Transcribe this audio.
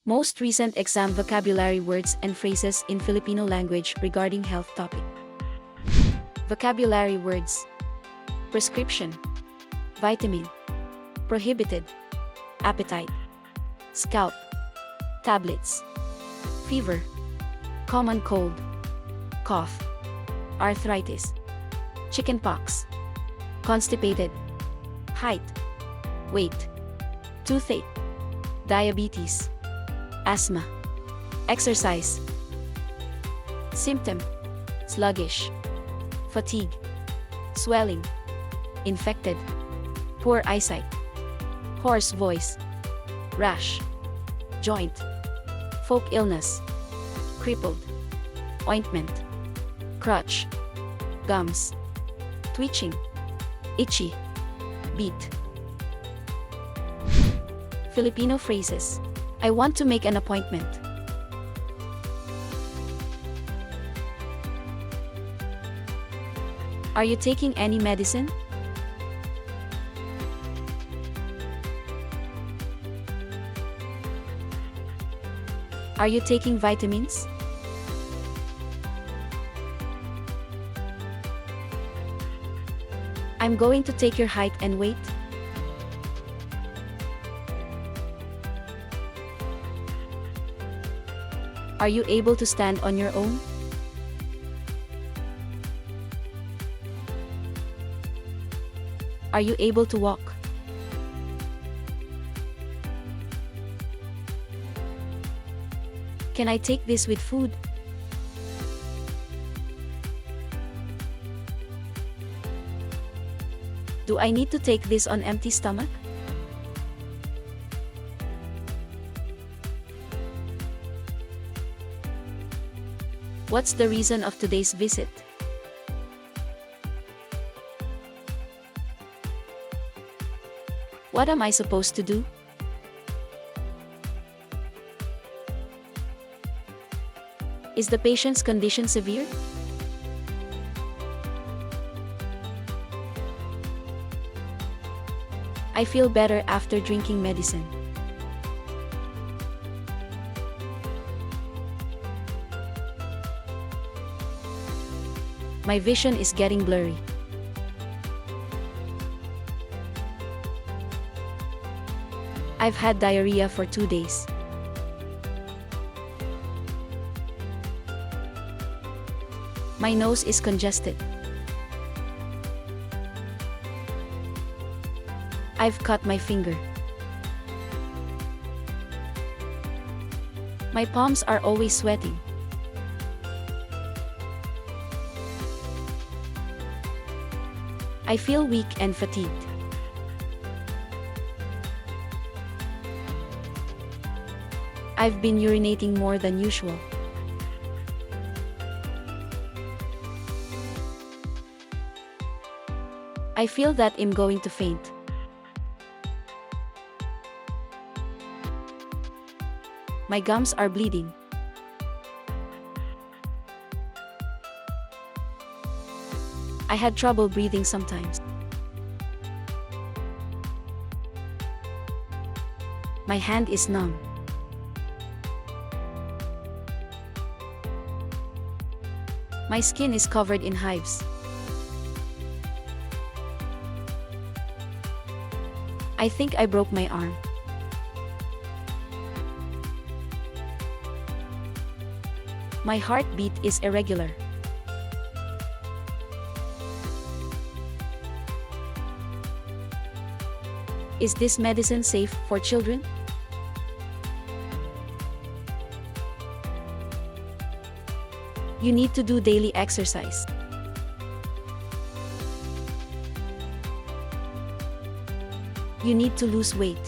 Most recent exam vocabulary words and phrases in Filipino language regarding health topic. Vocabulary words. Prescription. Vitamin. Prohibited. Appetite. Scalp. Tablets. Fever. Common cold. Cough. Arthritis. Chickenpox. Constipated. Height. Weight. Toothache. Diabetes. Asthma. Exercise. Symptom. Sluggish. Fatigue. Swelling. Infected. Poor eyesight. Hoarse voice. Rash. Joint. Folk illness. Crippled. Ointment. Crutch. Gums. Twitching. Itchy. Beat. Filipino phrases. I want to make an appointment. Are you taking any medicine? Are you taking vitamins? I'm going to take your height and weight. Are you able to stand on your own? Are you able to walk? Can I take this with food? Do I need to take this on empty stomach? What's the reason of today's visit? What am I supposed to do? Is the patient's condition severe? I feel better after drinking medicine. My vision is getting blurry. I've had diarrhea for 2 days. My nose is congested. I've cut my finger. My palms are always sweating. I feel weak and fatigued. I've been urinating more than usual. I feel that I'm going to faint. My gums are bleeding. I had trouble breathing sometimes. My hand is numb. My skin is covered in hives. I think I broke my arm. My heartbeat is irregular. Is this medicine safe for children? You need to do daily exercise. You need to lose weight.